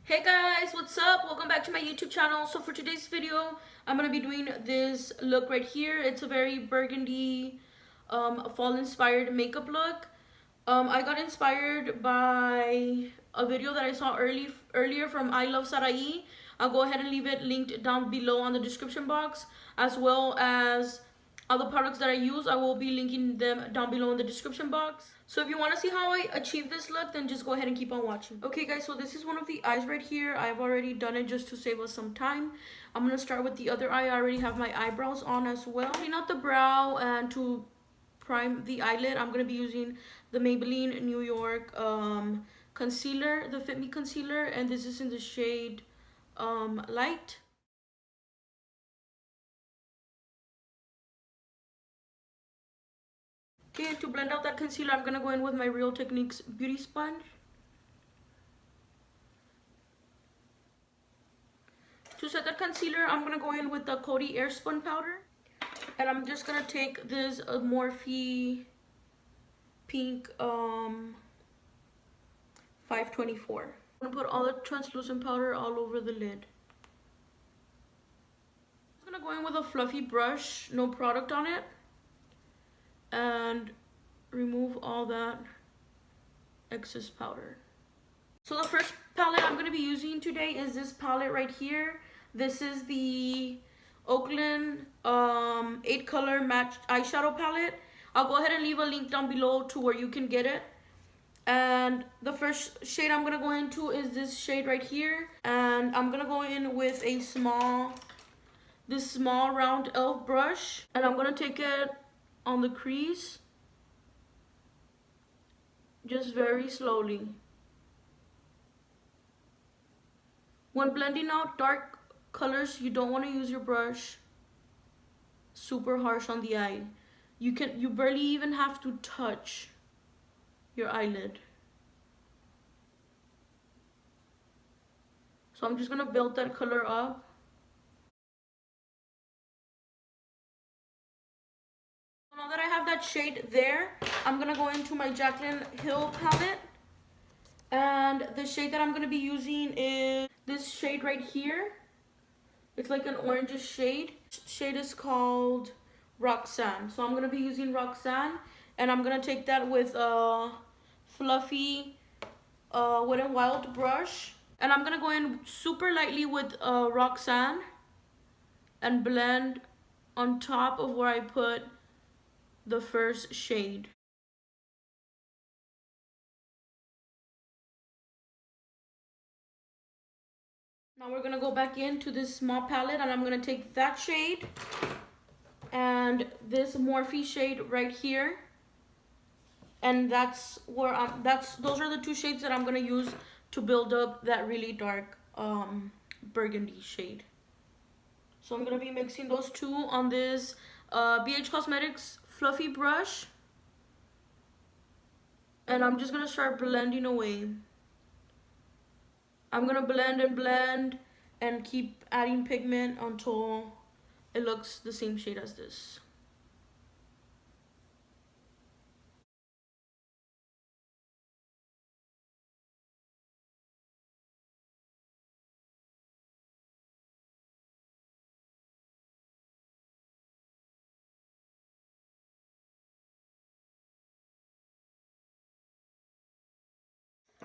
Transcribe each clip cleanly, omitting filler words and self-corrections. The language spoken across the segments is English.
Hey guys, what's up? Welcome back to my YouTube channel. So for today's video, I'm going to be doing this look right here. It's a very burgundy, fall inspired makeup look. I got inspired by a video that I saw earlier from iluvsarahi. I'll go ahead and leave it linked down below on the description box, as well as other products that I use. I will be linking them down below in the description box. So if you want to see how I achieve this look, then just go ahead and keep on watching. Okay guys, so this is one of the eyes right here. I've already done it just to save us some time. I'm going to start with the other eye. I already have my eyebrows on as well. Clean out the brow, and to prime the eyelid, I'm going to be using the Maybelline New York concealer, the Fit Me concealer, and this is in the shade Light. Okay, to blend out that concealer, I'm going to go in with my Real Techniques beauty sponge. To set that concealer, I'm going to go in with the Coty Airspun powder. And I'm just going to take this Morphe Pink 524. I'm going to put all the translucent powder all over the lid. I'm going to go in with a fluffy brush, no product on it, and remove all that excess powder. So the first palette I'm going to be using today is this palette right here. This is the Okalan 8 color matched eyeshadow palette. I'll go ahead and leave a link down below to where you can get it. And the first shade I'm going to go into is this shade right here. And I'm going to go in with a small round elf brush. And I'm going to take it on the crease, just very slowly. When blending out dark colors, you don't want to use your brush super harsh on the eye. You barely even have to touch your eyelid. So I'm just going to build that color up. Now that I have that shade there, I'm going to go into my Jaclyn Hill palette. And the shade that I'm going to be using is this shade right here. It's like an orangish shade. Shade is called Roxanne. So I'm going to be using Roxanne. And I'm going to take that with a fluffy Wet n Wild brush. And I'm going to go in super lightly with Roxanne and blend on top of where I put the first shade. Now we're gonna go back into this small palette, and I'm gonna take that shade and this Morphe shade right here, and those are the two shades that I'm gonna use to build up that really dark burgundy shade. So I'm gonna be mixing those two on this BH Cosmetics fluffy brush, and I'm just gonna start blending away. I'm gonna blend and blend and keep adding pigment until it looks the same shade as this.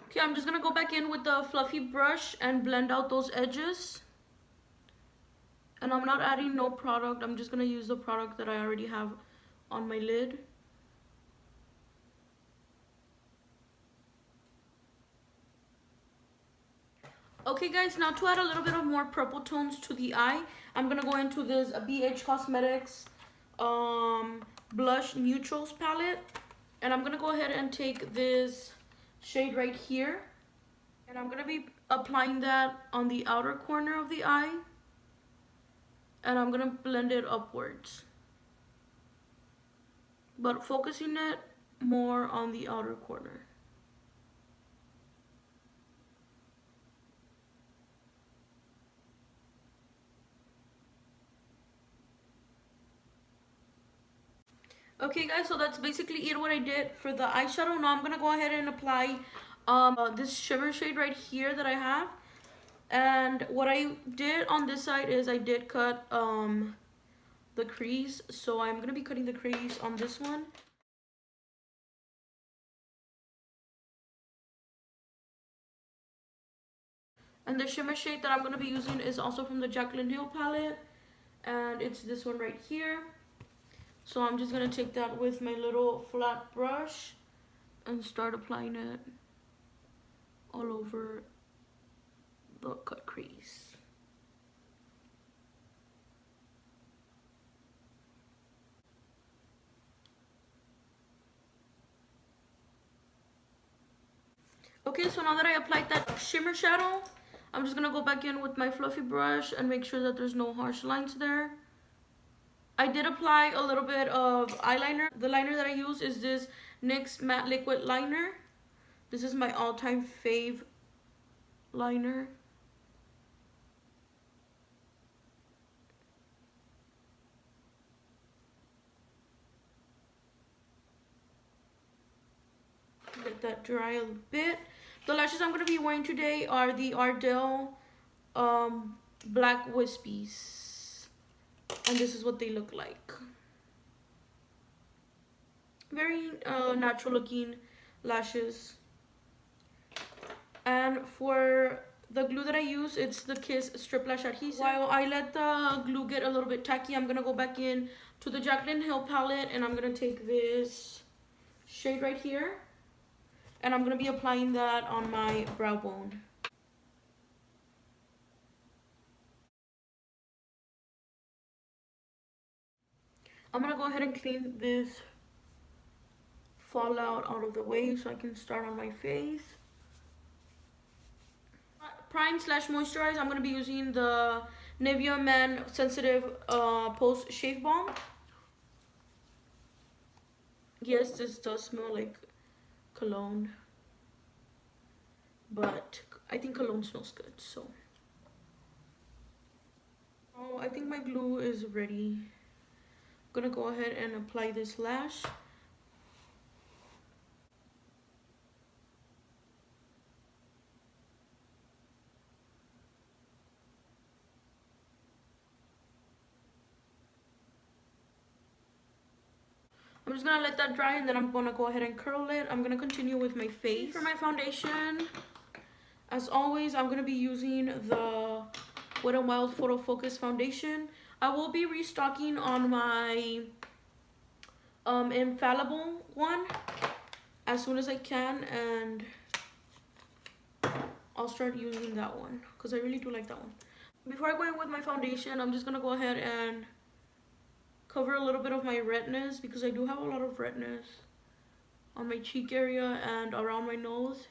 Okay, I'm just gonna go back in with the fluffy brush and blend out those edges. And I'm not adding no product. I'm just gonna use the product that I already have on my lid. Okay guys, now to add a little bit of more purple tones to the eye, I'm gonna go into this BH Cosmetics blush neutrals palette. And I'm gonna go ahead and take this shade right here, and I'm gonna be applying that on the outer corner of the eye, and I'm gonna blend it upwards, but focusing it more on the outer corner. Okay guys, so that's basically it what I did for the eyeshadow. Now I'm gonna go ahead and apply this shimmer shade right here that I have. And what I did on this side is I did cut the crease, so I'm gonna be cutting the crease on this one. And the shimmer shade that I'm gonna be using is also from the Jaclyn Hill palette, and it's this one right here. So I'm just gonna take that with my little flat brush and start applying it all over the cut crease. Okay, so now that I applied that shimmer shadow, I'm just gonna go back in with my fluffy brush and make sure that there's no harsh lines there. I did apply a little bit of eyeliner. The liner that I use is this NYX matte liquid liner. This is my all-time fave liner. Let that dry a bit. The lashes I'm going to be wearing today are the Ardell Black Wispies. And this is what they look like. Very natural looking lashes. And for the glue that I use, it's the Kiss Strip Lash Adhesive. While I let the glue get a little bit tacky, I'm going to go back in to the Jaclyn Hill palette, and I'm going to take this shade right here, and I'm going to be applying that on my brow bone. I'm going to go ahead and clean this fallout out of the way so I can start on my face. Prime slash moisturize, I'm going to be using the Nivea Men Sensitive Post Shave Balm. Yes, this does smell like cologne, but I think cologne smells good, so. Oh, I think my glue is ready. I'm gonna go ahead and apply this lash. I'm just gonna let that dry, and then I'm gonna go ahead and curl it. I'm gonna continue with my face. For my foundation, as always, I'm gonna be using the Wet n Wild Photo Focus foundation. I will be restocking on my infallible one as soon as I can, and I'll start using that one because I really do like that one. Before I go in with my foundation, I'm just gonna go ahead and cover a little bit of my redness, because I do have a lot of redness on my cheek area and around my nose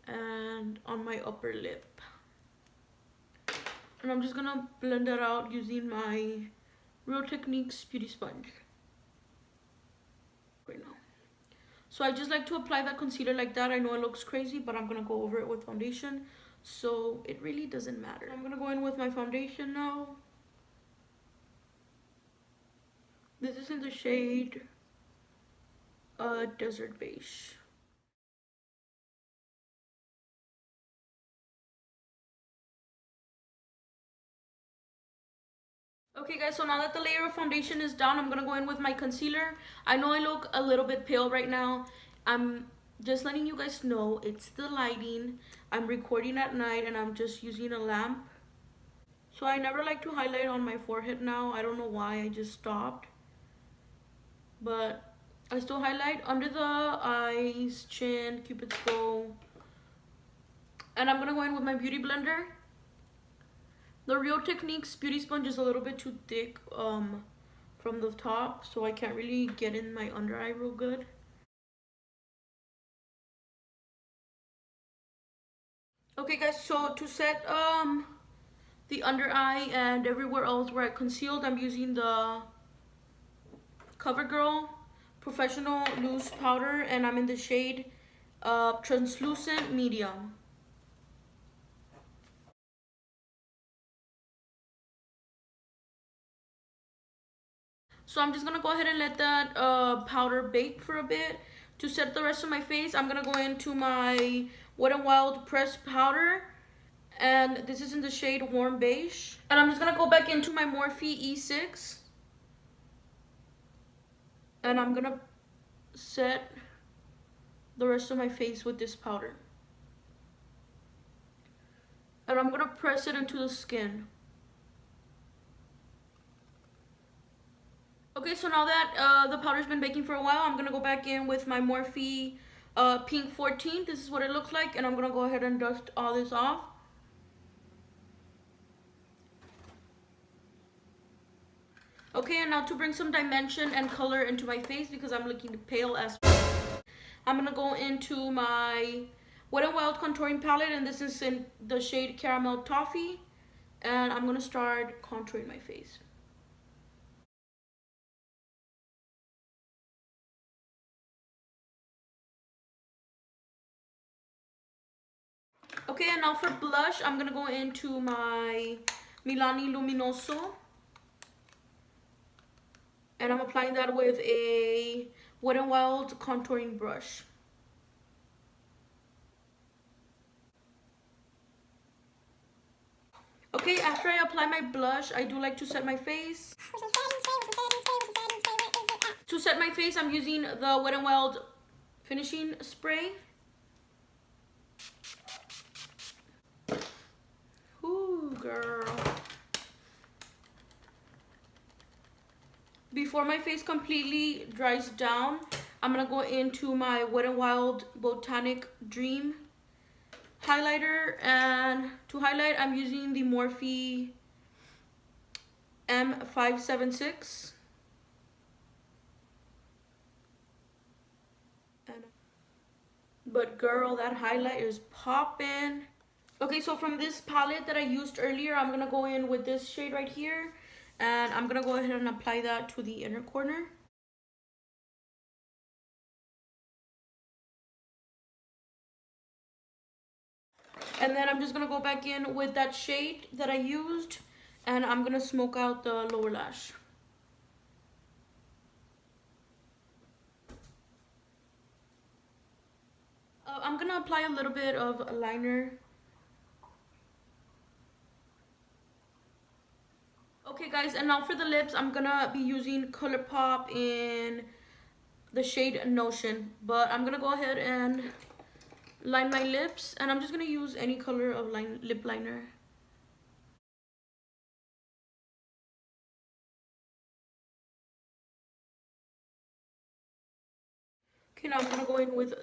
and on my upper lip. And I'm just gonna blend that out using my Real Techniques beauty sponge right now. So I just like to apply that concealer like that. I know it looks crazy, but I'm gonna go over it with foundation, so it really doesn't matter. I'm gonna go in with my foundation now. This is in the shade Desert Beige. Okay guys, so now that the layer of foundation is done, I'm gonna go in with my concealer. I know I look a little bit pale right now. I'm just letting you guys know it's the lighting. I'm recording at night and I'm just using a lamp. So I never like to highlight on my forehead now. I don't know why, I just stopped. But I still highlight under the eyes, chin, cupid's bow. And I'm gonna go in with my beauty blender. The Real Techniques beauty sponge is a little bit too thick from the top, so I can't really get in my under eye real good. Okay guys, so to set the under eye and everywhere else where I concealed, I'm using the CoverGirl Professional Loose Powder, and I'm in the shade Translucent Medium. So I'm just gonna go ahead and let that powder bake for a bit. To set the rest of my face, I'm gonna go into my Wet n Wild pressed powder, and this is in the shade Warm Beige. And I'm just gonna go back into my Morphe E6, and I'm gonna set the rest of my face with this powder. And I'm gonna press it into the skin. Okay, so now that the powder's been baking for a while, I'm gonna go back in with my Morphe Pink 14. This is what it looks like, and I'm gonna go ahead and dust all this off. Okay, and now to bring some dimension and color into my face, because I'm looking pale as I'm gonna go into my Wet n Wild contouring palette, and this is in the shade Caramel Toffee, and I'm gonna start contouring my face. Okay, and now for blush, I'm gonna go into my Milani Luminoso, and I'm applying that with a Wet n Wild contouring brush. Okay, after I apply my blush, I do like to set my face. To set my face, I'm using the Wet n Wild finishing spray. Ooh, girl. Before my face completely dries down, I'm gonna go into my Wet n Wild Botanic Dream highlighter, and to highlight, I'm using the Morphe M576. But girl, that highlight is popping. Okay, so from this palette that I used earlier, I'm gonna go in with this shade right here, and I'm gonna go ahead and apply that to the inner corner. And then I'm just gonna go back in with that shade that I used, and I'm gonna smoke out the lower lash. I'm gonna apply a little bit of liner. Okay guys, and now for the lips, I'm gonna be using Colourpop in the shade Notion, but I'm gonna go ahead and line my lips, and I'm just gonna use any color of lip liner. Okay, now I'm gonna go in with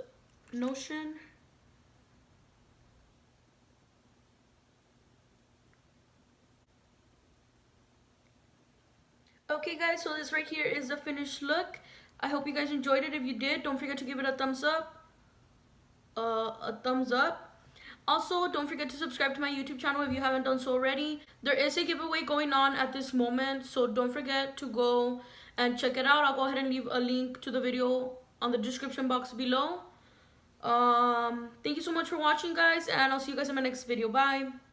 Notion. Okay guys, so this right here is the finished look. I hope you guys enjoyed it. If you did, don't forget to give it a thumbs up. Also, don't forget to subscribe to my YouTube channel if you haven't done so already. There is a giveaway going on at this moment, so don't forget to go and check it out. I'll go ahead and leave a link to the video on the description box below. Thank you so much for watching, guys, and I'll see you guys in my next video. Bye.